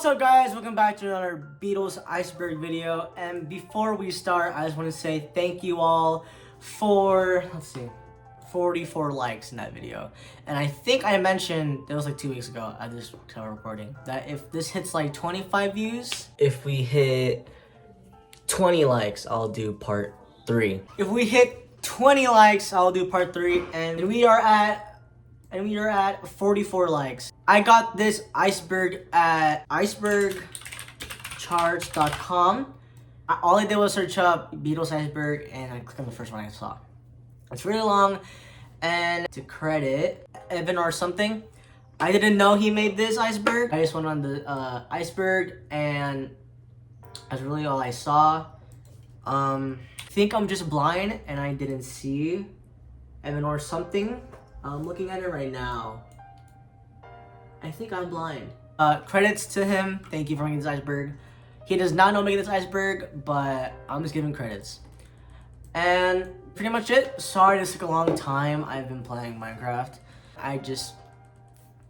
What's up guys, welcome back to another Beatles Iceberg video. And before we start, I just want to say thank you all for, 44 likes in that video. And I think I mentioned, that was like 2 weeks ago at this time of recording, that if this hits like 25 views, if we hit 20 likes, I'll do part 3. If we hit 20 likes, I'll do part 3, and we are at 44 likes. I got this iceberg at icebergcharts.com. All I did was search up Beatles iceberg and I clicked on the first one I saw. It's really long, and to credit evanorsomething, I didn't know he made this iceberg. I just went on the iceberg and that's really all I saw. I think I'm just blind and I didn't see evanorsomething. I'm looking at it right now. I think I'm blind. Credits to him. Thank you for making this iceberg. He does not know making this iceberg, but I'm just giving credits. And pretty much it. Sorry this took a long time. I've been playing Minecraft. I just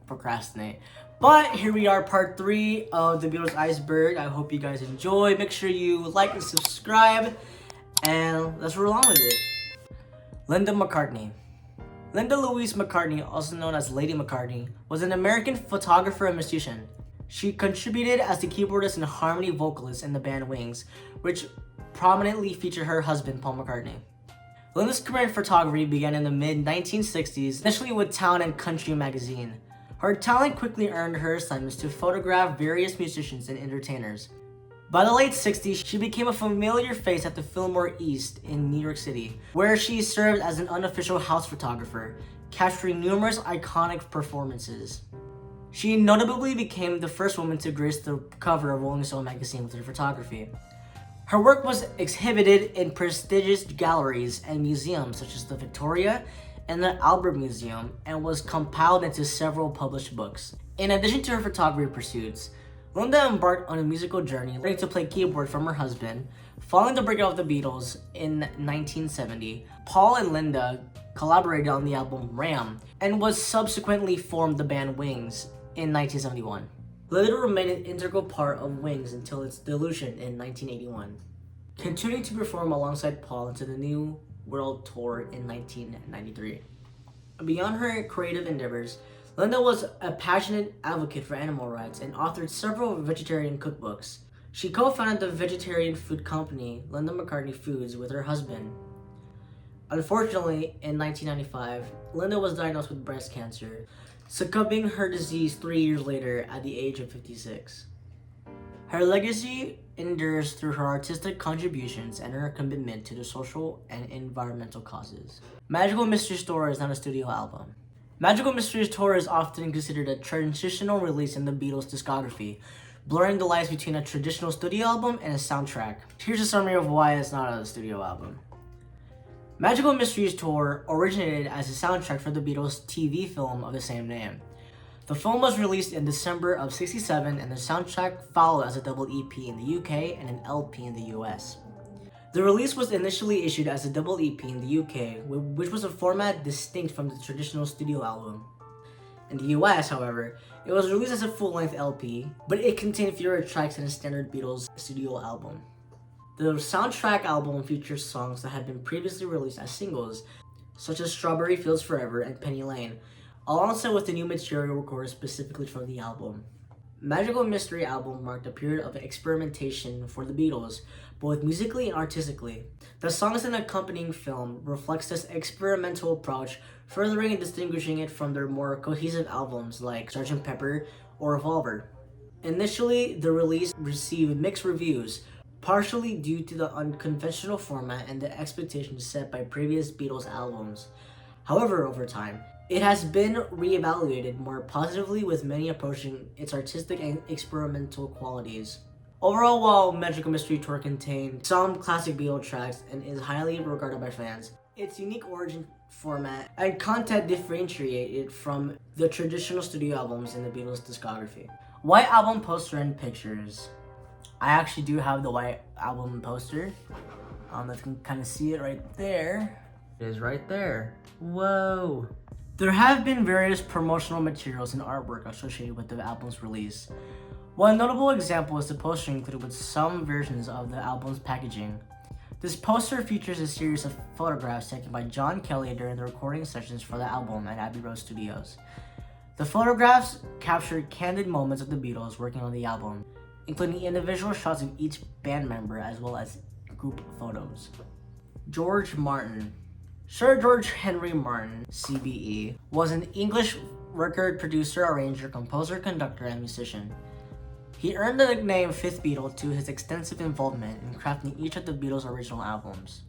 procrastinate. But here we are, part 3 of the Beatles iceberg. I hope you guys enjoy. Make sure you like and subscribe. And let's roll on with it. Linda McCartney. Linda Louise McCartney, also known as Lady McCartney, was an American photographer and musician. She contributed as the keyboardist and harmony vocalist in the band Wings, which prominently featured her husband, Paul McCartney. Linda's career in photography began in the mid-1960s, initially with Town and Country magazine. Her talent quickly earned her assignments to photograph various musicians and entertainers. By the late 60s, she became a familiar face at the Fillmore East in New York City, where she served as an unofficial house photographer, capturing numerous iconic performances. She notably became the first woman to grace the cover of Rolling Stone magazine with her photography. Her work was exhibited in prestigious galleries and museums such as the Victoria and the Albert Museum, and was compiled into several published books. In addition to her photography pursuits, Linda embarked on a musical journey, learning to play keyboard from her husband. Following the breakup of the Beatles in 1970, Paul and Linda collaborated on the album Ram, and was subsequently formed the band Wings in 1971. Linda remained an integral part of Wings until its dissolution in 1981, continuing to perform alongside Paul into the New World Tour in 1993. Beyond her creative endeavors, Linda was a passionate advocate for animal rights and authored several vegetarian cookbooks. She co-founded the vegetarian food company Linda McCartney Foods with her husband. Unfortunately, in 1995, Linda was diagnosed with breast cancer, succumbing her disease 3 years later at the age of 56. Her legacy endures through her artistic contributions and her commitment to the social and environmental causes. Magical Mystery Store is not a studio album. Magical Mysteries Tour is often considered a transitional release in the Beatles' discography, blurring the lines between a traditional studio album and a soundtrack. Here's a summary of why it's not a studio album. Magical Mysteries Tour originated as a soundtrack for the Beatles' TV film of the same name. The film was released in December of '67, and the soundtrack followed as a double EP in the UK and an LP in the US. The release was initially issued as a double EP in the UK, which was a format distinct from the traditional studio album. In the US, however, it was released as a full-length LP, but it contained fewer tracks than a standard Beatles studio album. The soundtrack album features songs that had been previously released as singles, such as Strawberry Fields Forever and Penny Lane, alongside with the new material recorded specifically for the album. Magical Mystery album marked a period of experimentation for the Beatles, both musically and artistically. The songs and accompanying film reflects this experimental approach, furthering and distinguishing it from their more cohesive albums like Sgt. Pepper or Revolver. Initially, the release received mixed reviews, partially due to the unconventional format and the expectations set by previous Beatles albums. However, over time, it has been reevaluated more positively, with many approaching its artistic and experimental qualities. Overall, while Magical Mystery Tour contained some classic Beatles tracks and is highly regarded by fans, its unique origin format and content differentiate it from the traditional studio albums in the Beatles' discography. White album poster and pictures. I actually do have the white album poster. You can kind of see it right there. It is right there. Whoa. There have been various promotional materials and artwork associated with the album's release. One notable example is the poster included with some versions of the album's packaging. This poster features a series of photographs taken by John Kelly during the recording sessions for the album at Abbey Road Studios. The photographs captured candid moments of the Beatles working on the album, including individual shots of each band member as well as group photos. George Martin. Sir George Henry Martin, CBE, was an English record producer, arranger, composer, conductor, and musician. He earned the nickname Fifth Beatle to his extensive involvement in crafting each of the Beatles' original albums.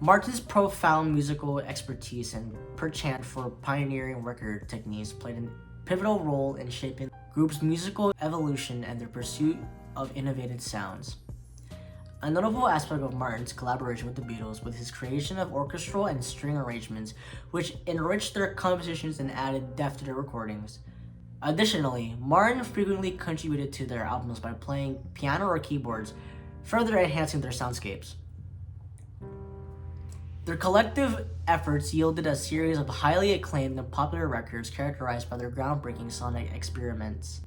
Martin's profound musical expertise and penchant for pioneering record techniques played a pivotal role in shaping the group's musical evolution and their pursuit of innovative sounds. A notable aspect of Martin's collaboration with the Beatles was his creation of orchestral and string arrangements, which enriched their compositions and added depth to their recordings. Additionally, Martin frequently contributed to their albums by playing piano or keyboards, further enhancing their soundscapes. Their collective efforts yielded a series of highly acclaimed and popular records characterized by their groundbreaking sonic experiments.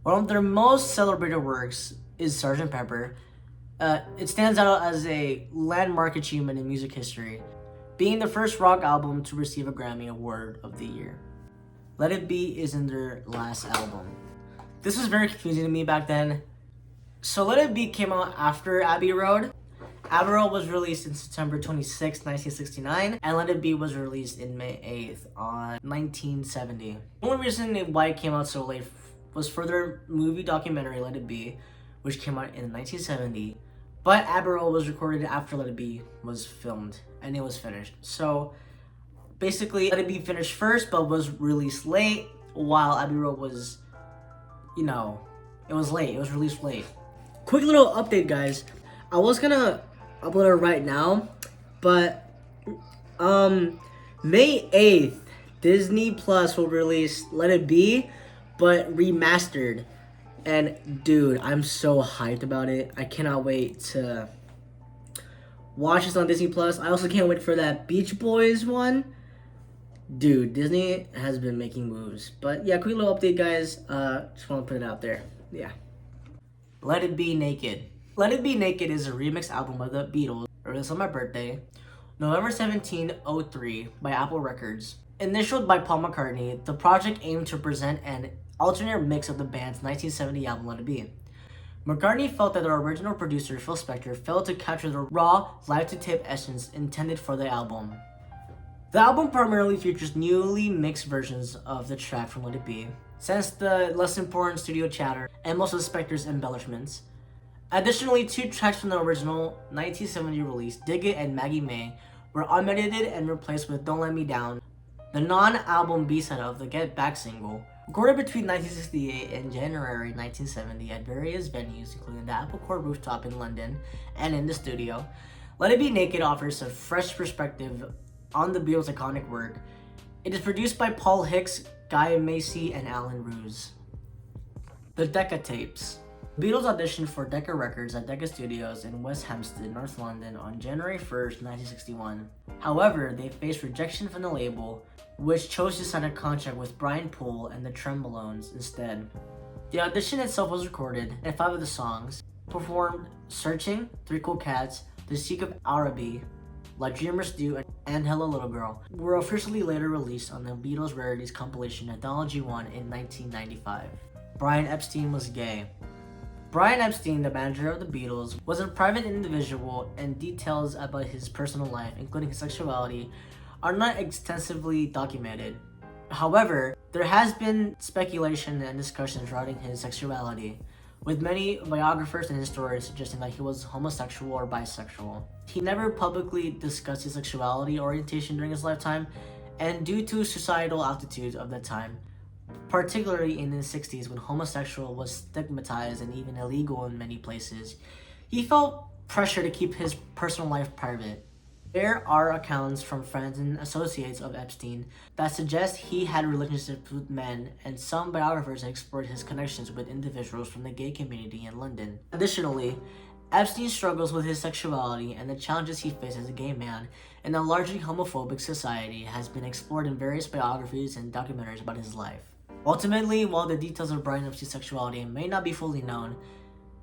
One of their most celebrated works is Sgt. Pepper. It stands out as a landmark achievement in music history, being the first rock album to receive a Grammy Award of the Year. Let It Be is in their last album. This was very confusing to me back then. So Let It Be came out after Abbey Road. Abbey Road was released in September 26, 1969, and Let It Be was released in May 8th on 1970. The only reason why it came out so late was for their movie documentary Let It Be, which came out in 1970, but Abbey Road was recorded after Let It Be was filmed, and it was finished. So basically, Let It Be finished first, but was released late, while Abbey Road was, it was late. It was released late. Quick little update, guys. I was gonna upload it right now, but May 8th, Disney Plus will release Let It Be, but remastered. And dude, I'm so hyped about it. I cannot wait to watch this on Disney Plus. I also can't wait for that Beach Boys one. Dude, Disney has been making moves. But yeah, quick little update, guys. Just want to put it out there. Yeah. Let It Be Naked. Let It Be Naked is a remix album by the Beatles, released on my birthday, November 17, 2003, by Apple Records. Initialed by Paul McCartney, the project aimed to present an alternate mix of the band's 1970 album Let It Be. McCartney felt that their original producer, Phil Spector, failed to capture the raw, live-to-tape essence intended for the album. The album primarily features newly mixed versions of the track from Let It Be, since the less important studio chatter and most of Spector's embellishments. Additionally, 2 tracks from the original 1970 release, Dig It and Maggie May, were unedited and replaced with Don't Let Me Down, the non-album B-side of the Get Back single. Recorded between 1968 and January 1970 at various venues, including the Apple Court Rooftop in London and in the studio, Let It Be Naked offers a fresh perspective on the Beatles' iconic work. It is produced by Paul Hicks, Guy Macy, and Alan Ruse. The DECA Tapes. The Beatles auditioned for DECA Records at DECA Studios in West Hampstead, North London on January 1st, 1961. However, they faced rejection from the label, which chose to sign a contract with Brian Poole and the Tremblones instead. The audition itself was recorded, and 5 of the songs, performed Searching, 3 Cool Cats, The Seek of Araby, Like Dreamers Do, and Hello Little Girl, were officially later released on the Beatles Rarities compilation Anthology 1 in 1995. Brian Epstein Was Gay. Brian Epstein, the manager of the Beatles, was a private individual, and details about his personal life, including his sexuality, are not extensively documented. However, there has been speculation and discussions regarding his sexuality, with many biographers and historians suggesting that he was homosexual or bisexual. He never publicly discussed his sexuality orientation during his lifetime, and due to societal attitudes of that time, particularly in the 60s when homosexual was stigmatized and even illegal in many places, he felt pressure to keep his personal life private. There are accounts from friends and associates of Epstein that suggest he had relationships with men, and some biographers have explored his connections with individuals from the gay community in London. Additionally, Epstein struggles with his sexuality, and the challenges he faced as a gay man in a largely homophobic society has been explored in various biographies and documentaries about his life. Ultimately, while the details of Brian Epstein's sexuality may not be fully known,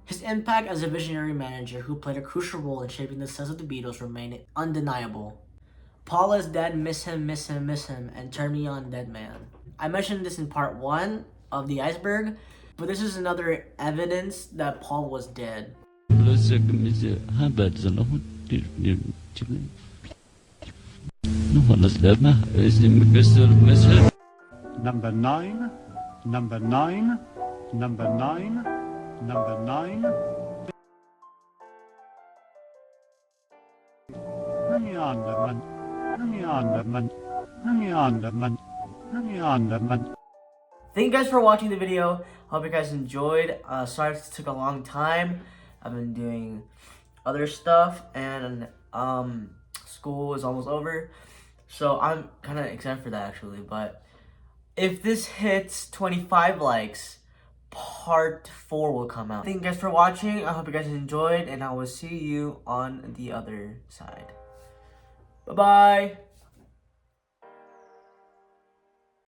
his impact as a visionary manager who played a crucial role in shaping the success of the Beatles remained undeniable. Paul is dead, miss him, and turn me on, dead man. I mentioned this in part 1 of the Iceberg, but this is another evidence that Paul was dead. Number 9, number 9, number 9, number 9. Thank you guys for watching the video. Hope you guys enjoyed. Sorry if it took a long time. I've been doing other stuff and school is almost over. So I'm kind of excited for that actually. But if this hits 25 likes, part 4 will come out. Thank you guys for watching. I hope you guys enjoyed and I will see you on the other side. Bye-bye.